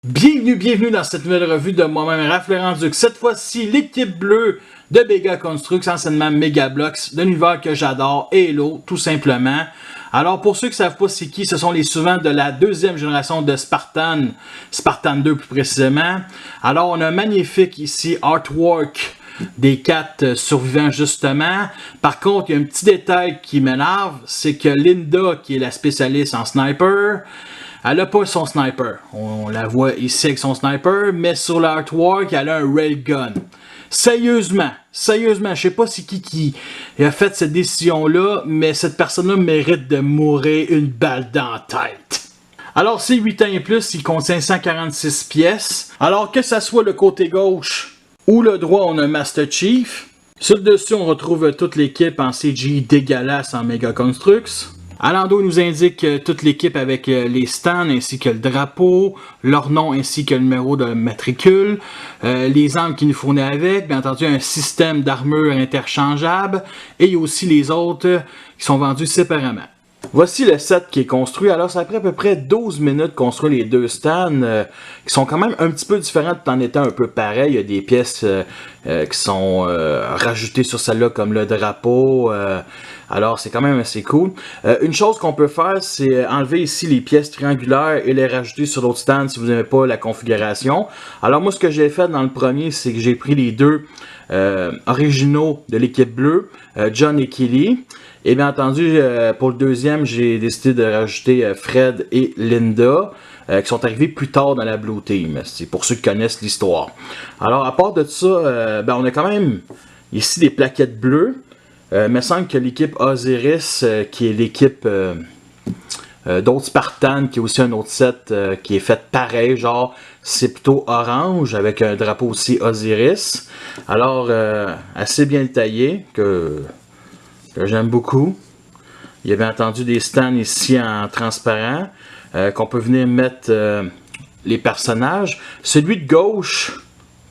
Bienvenue dans cette nouvelle revue de moi-même, Raph Laurent-Duc. Cette fois-ci, l'équipe bleue de Mega Construx, anciennement Mega Bloks, de l'univers que j'adore, Halo, tout simplement. Alors, pour ceux qui ne savent pas c'est qui, ce sont les suivants de la deuxième génération de Spartan, Spartan 2 plus précisément. Alors, on a un magnifique ici artwork des 4 survivants justement. Par contre, il y a un petit détail qui m'énerve, c'est que Linda, qui est la spécialiste en sniper, elle n'a pas son sniper. On la voit ici avec son sniper, mais sur l'artwork, elle a un railgun. Sérieusement, je sais pas c'est qui a fait cette décision-là, mais cette personne-là mérite de mourir une balle dans la tête. Alors, c'est 8 ans et plus, il contient 146 pièces. Alors, que ça soit le côté gauche ou le droit, on a Master Chief. Sur le dessus, on retrouve toute l'équipe en CGI dégueulasse en Mega Construx. À l'endos, il nous indique toute l'équipe avec les stands ainsi que le drapeau, leur nom ainsi que le numéro de matricule, les armes qu'il nous fournit avec, bien entendu un système d'armure interchangeable et aussi les autres qui sont vendus séparément. Voici le set qui est construit. Alors, ça a pris à peu près 12 minutes de construire les deux stands qui sont quand même un petit peu différents tout en étant un peu pareil. Il y a des pièces qui sont rajoutées sur celle-là comme le drapeau. Alors, c'est quand même assez cool. Une chose qu'on peut faire, c'est enlever ici les pièces triangulaires et les rajouter sur l'autre stand si vous n'aimez pas la configuration. Alors, moi, ce que j'ai fait dans le premier, c'est que j'ai pris les deux originaux de l'équipe bleue, John et Kelly. Et bien entendu, pour le deuxième, j'ai décidé de rajouter Fred et Linda, qui sont arrivés plus tard dans la Blue Team. C'est pour ceux qui connaissent l'histoire. Alors, à part de ça, on a quand même ici des plaquettes bleues. Il me semble que l'équipe Osiris, qui est l'équipe d'autres Spartans, qui est aussi un autre set qui est fait pareil, genre c'est plutôt orange avec un drapeau aussi Osiris. Alors, assez bien taillé, que j'aime beaucoup. Il y a bien entendu des stands ici en transparent qu'on peut venir mettre les personnages. Celui de gauche,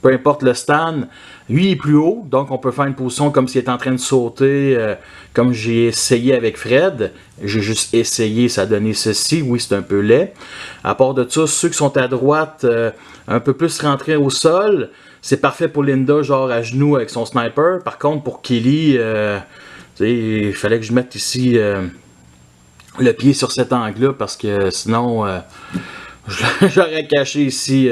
peu importe le stand, lui est plus haut, donc on peut faire une position comme s'il est en train de sauter, comme j'ai essayé avec Fred. J'ai juste essayé, ça a donné ceci. Oui, c'est un peu laid. À part de ça, ceux qui sont à droite, un peu plus rentrés au sol, c'est parfait pour Linda, genre à genoux avec son sniper. Par contre, pour Kelly, il fallait que je mette ici le pied sur cet angle-là parce que sinon j'aurais caché ici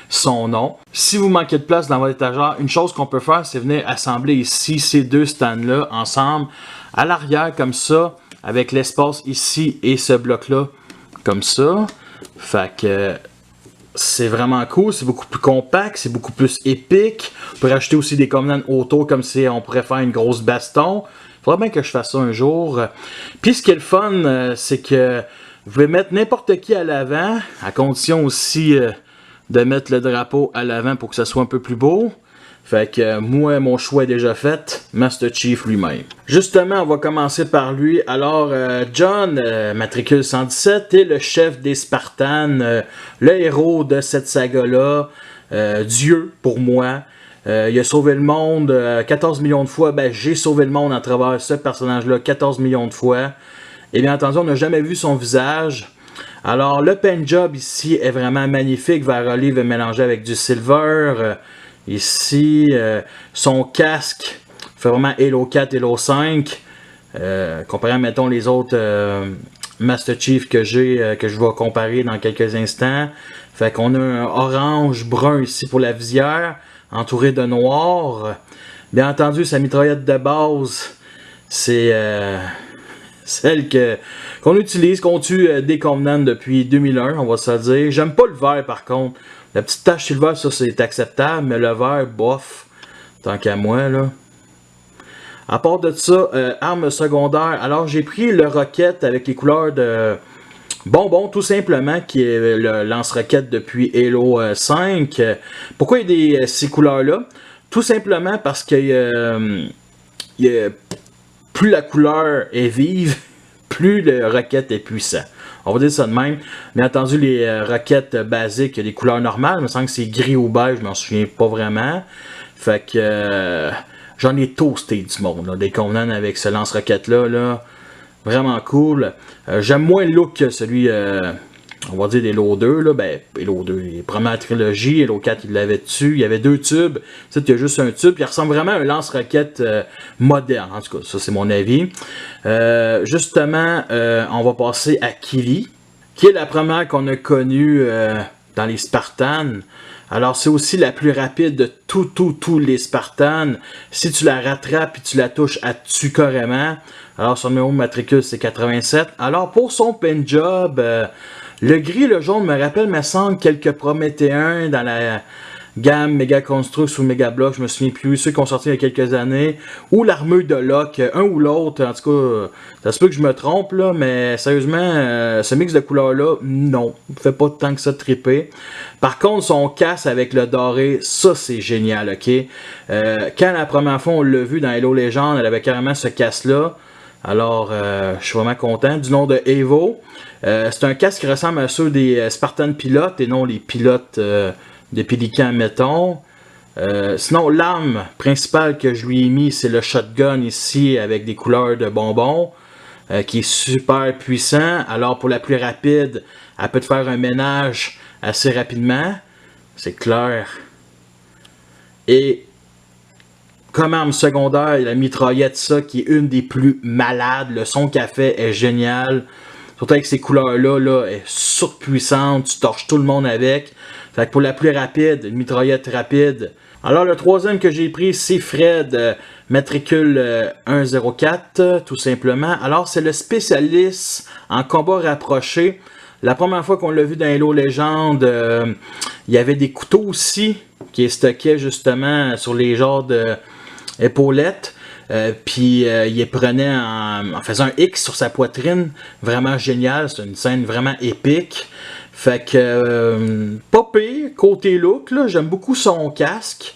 son nom. Si vous manquez de place dans votre étagère, une chose qu'on peut faire, c'est venir assembler ici ces deux stands-là ensemble à l'arrière comme ça, avec l'espace ici et ce bloc-là comme ça. Fait que c'est vraiment cool, c'est beaucoup plus compact, c'est beaucoup plus épique. On peut rajouter aussi des commandes autour comme si on pourrait faire une grosse baston. Il faudrait bien que je fasse ça un jour. Puis ce qui est le fun, c'est que vous pouvez mettre n'importe qui à l'avant, à condition aussi de mettre le drapeau à l'avant pour que ça soit un peu plus beau. Fait que moi, mon choix est déjà fait, Master Chief lui-même. Justement, on va commencer par lui. Alors, John, matricule 117, est le chef des Spartans, le héros de cette saga-là, Dieu pour moi. Il a sauvé le monde 14 millions de fois. Ben, j'ai sauvé le monde à travers ce personnage-là 14 millions de fois. Et bien entendu, on n'a jamais vu son visage. Alors, le paint job ici est vraiment magnifique. Vert olive est mélangé avec du silver. Ici, son casque fait vraiment Halo 4, Halo 5. Comparé à, mettons, les autres Master Chief que j'ai, que je vais comparer dans quelques instants. Fait qu'on a un orange brun ici pour la visière, entouré de noir. Bien entendu, sa mitraillette de base, c'est celle qu'on utilise, qu'on tue des Covenants depuis 2001, on va se le dire. J'aime pas le vert par contre. La petite tache sur le vert, ça c'est acceptable, mais le vert, bof, tant qu'à moi là. À part de ça, arme secondaire. Alors j'ai pris le roquette avec les couleurs de Bonbon, tout simplement, qui est le lance-roquette depuis Halo 5. Pourquoi il y a ces couleurs-là? Tout simplement parce que plus la couleur est vive, plus le roquette est puissant. On va dire ça de même. Bien entendu, les roquettes basiques, il y a des couleurs normales. Il me semble que c'est gris ou beige, je m'en souviens pas vraiment. Fait que j'en ai toasté du monde, là, des Covenants avec ce lance-roquette-là. Là. Vraiment cool. J'aime moins le look que celui on va dire des Halo 2, là, ben, Halo 2, les premières trilogies, Halo 4, il l'avait dessus, il y avait 2 tubes, tu sais, il y a juste un tube, il ressemble vraiment à un lance-roquette moderne, en tout cas, ça c'est mon avis. Justement, on va passer à Kili, qui est la première qu'on a connue dans les Spartans. Alors, c'est aussi la plus rapide de tous les Spartans. Si tu la rattrapes et tu la touches, elle te tue carrément. Alors, son numéro de matricule, c'est 87. Alors, pour son paint job, le gris et le jaune me rappellent, me semble, quelques Prométhéens dans la gamme Mega Construx ou Mega Block, je me souviens plus, ceux qui ont sorti il y a quelques années, ou l'armure de Locke, un ou l'autre, en tout cas, ça se peut que je me trompe, là, mais sérieusement, ce mix de couleurs-là, non, ne fait pas tant que ça triper. Par contre, son casque avec le doré, ça c'est génial, ok? Quand la première fois on l'a vu dans Halo Legends, elle avait carrément ce casque-là. Alors, je suis vraiment content. Du nom de Evo. C'est un casque qui ressemble à ceux des Spartan pilotes et non les pilotes de Pélican, mettons. Sinon, l'arme principale que je lui ai mis, c'est le shotgun ici avec des couleurs de bonbons, qui est super puissant. Alors, pour la plus rapide, elle peut te faire un ménage assez rapidement. C'est clair. Et comme arme secondaire, il y a la mitraillette, ça, qui est une des plus malades. Le son qu'elle fait est génial. Surtout avec ces couleurs-là, là, elle est surpuissante. Tu torches tout le monde avec. Fait que pour la plus rapide, une mitraillette rapide. Alors, le troisième que j'ai pris, c'est Fred, matricule 104, tout simplement. Alors, c'est le spécialiste en combat rapproché. La première fois qu'on l'a vu dans Halo Legends, il y avait des couteaux aussi qui stockaient justement sur les genres de épaulettes. Puis il les prenait en faisant un X sur sa poitrine. Vraiment génial. C'est une scène vraiment épique. Fait que, pas pire, côté look, là, j'aime beaucoup son casque.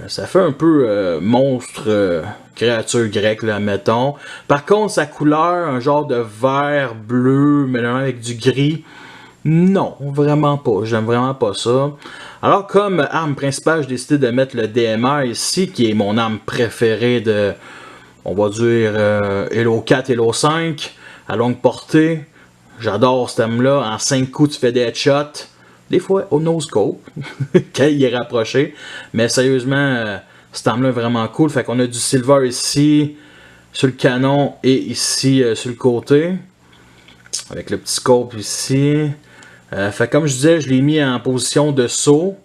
Ça fait un peu monstre, créature grecque, là, mettons. Par contre, sa couleur, un genre de vert, bleu, mélangé avec du gris, non, vraiment pas. J'aime vraiment pas ça. Alors, comme arme principale, j'ai décidé de mettre le DMR ici, qui est mon arme préférée de, on va dire, Halo 4, Halo 5, à longue portée. J'adore cette arme-là. En 5 coups, tu fais des headshots. Des fois, au no-scope, quand il est rapproché. Mais sérieusement, cette arme-là est vraiment cool. Fait qu'on a du silver ici, sur le canon, et ici, sur le côté. Avec le petit scope ici. Fait comme je disais, je l'ai mis en position de saut.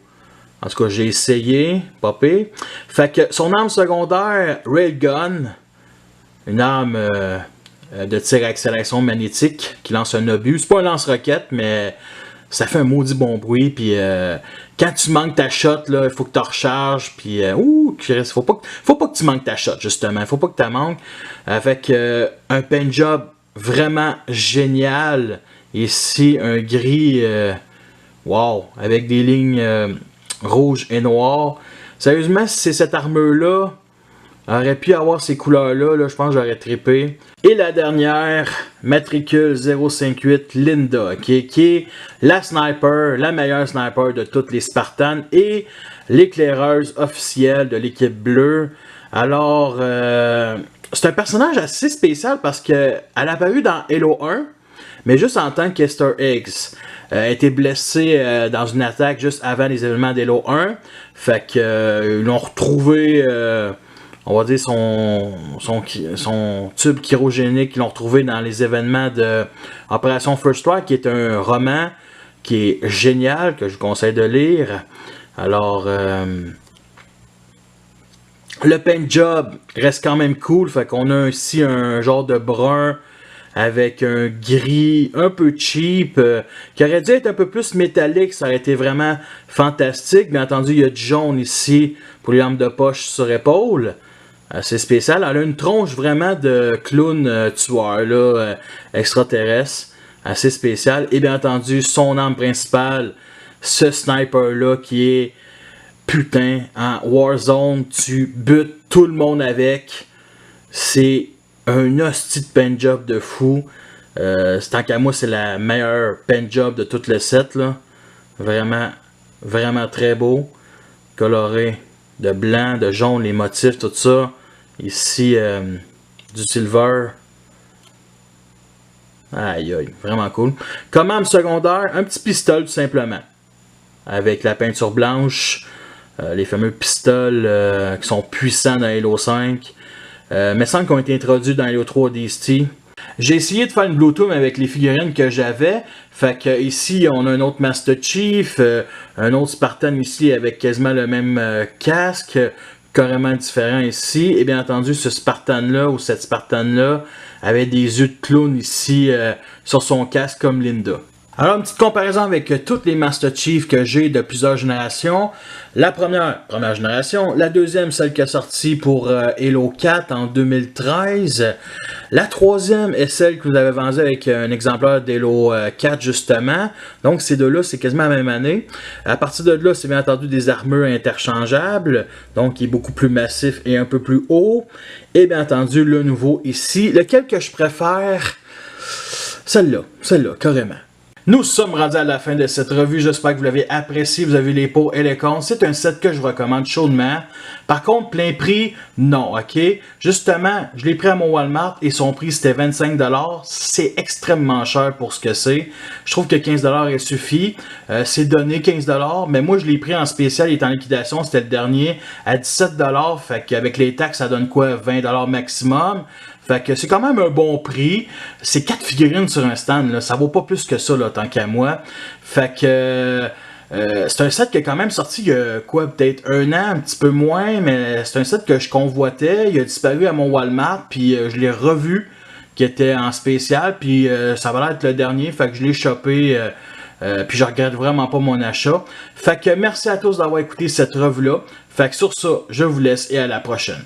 En tout cas, j'ai essayé, pas pire. Fait que son arme secondaire, Railgun, une arme de tir à accélération magnétique qui lance un obus. C'est pas un lance-roquette, mais ça fait un maudit bon bruit. Puis quand tu manques ta shot, il faut que tu recharges. Puis faut pas que tu manques ta shot, justement. Faut pas que tu manques. Avec un paint job vraiment génial. Ici, un gris, wow, avec des lignes rouges et noires. Sérieusement, si c'est cette armure-là, aurait pu avoir ces couleurs-là, là, je pense que j'aurais trippé. Et la dernière, matricule 058, Linda, qui est la sniper, la meilleure sniper de toutes les Spartans et l'éclaireuse officielle de l'équipe bleue. Alors, c'est un personnage assez spécial parce qu'elle a apparu dans Halo 1, mais juste en tant qu'Easter Eggs. Elle a été blessée dans une attaque juste avant les événements d'Halo 1. Fait que ils l'ont retrouvé, on va dire son tube chirogénique, ils l'ont retrouvé dans les événements de Opération First Strike, qui est un roman qui est génial, que je vous conseille de lire. Alors, le paint job reste quand même cool. Fait qu'on a ici un genre de brun avec un gris un peu cheap, qui aurait dû être un peu plus métallique, ça aurait été vraiment fantastique. Bien entendu, il y a du jaune ici pour les lampes de poche sur épaule. C'est spécial. Elle a une tronche vraiment de clown tueur, là, extraterrestre. Assez spécial. Et bien entendu, son arme principale, ce sniper-là qui est putain, en Warzone, tu butes tout le monde avec. C'est un hostie de paint job de fou. Tant qu'à moi, c'est la meilleure paint job de tout le set, là. Vraiment, vraiment très beau. Coloré de blanc, de jaune, les motifs, tout ça. Ici, du silver. Aïe aïe, vraiment cool. Commande secondaire, un petit pistolet tout simplement. Avec la peinture blanche, les fameux pistolets qui sont puissants dans Halo 5. Mais semble qu'ils ont été introduits dans Halo 3 DST. J'ai essayé de faire une Bluetooth avec les figurines que j'avais. Fait que ici, on a un autre Master Chief, un autre Spartan ici avec quasiment le même casque, carrément différent ici. Et bien entendu, ce Spartan-là ou cette Spartan-là avait des yeux de clown ici sur son casque comme Linda. Alors, une petite comparaison avec toutes les Master Chief que j'ai de plusieurs générations. La première génération. La deuxième, celle qui est sortie pour Halo 4 en 2013. La troisième est celle que vous avez vendue avec un exemplaire d'Halo 4 justement. Donc, ces deux-là, c'est quasiment la même année. À partir de là, c'est bien entendu des armures interchangeables. Donc, qui est beaucoup plus massif et un peu plus haut. Et bien entendu, le nouveau ici. Lequel que je préfère? Celle-là, carrément. Nous sommes rendus à la fin de cette revue. J'espère que vous l'avez apprécié. Vous avez les pots et les comptes. C'est un set que je recommande chaudement. Par contre, plein prix, non, ok? Justement, je l'ai pris à mon Walmart et son prix c'était 25 $. C'est extrêmement cher pour ce que c'est. Je trouve que 15 $ est suffit. C'est donné 15 $, mais moi je l'ai pris en spécial, il est en liquidation. C'était le dernier à 17 $. Fait qu'avec les taxes, ça donne quoi? 20 $ maximum. Fait que c'est quand même un bon prix. C'est 4 figurines sur un stand, là. Ça vaut pas plus que ça, là, tant qu'à moi. Fait que c'est un set qui a quand même sorti il y a quoi, peut-être un an, un petit peu moins, mais c'est un set que je convoitais. Il a disparu à mon Walmart, puis je l'ai revu, qui était en spécial, puis ça va être le dernier, fait que je l'ai chopé. Puis je regrette vraiment pas mon achat. Fait que merci à tous d'avoir écouté cette revue-là. Fait que sur ça, je vous laisse et à la prochaine.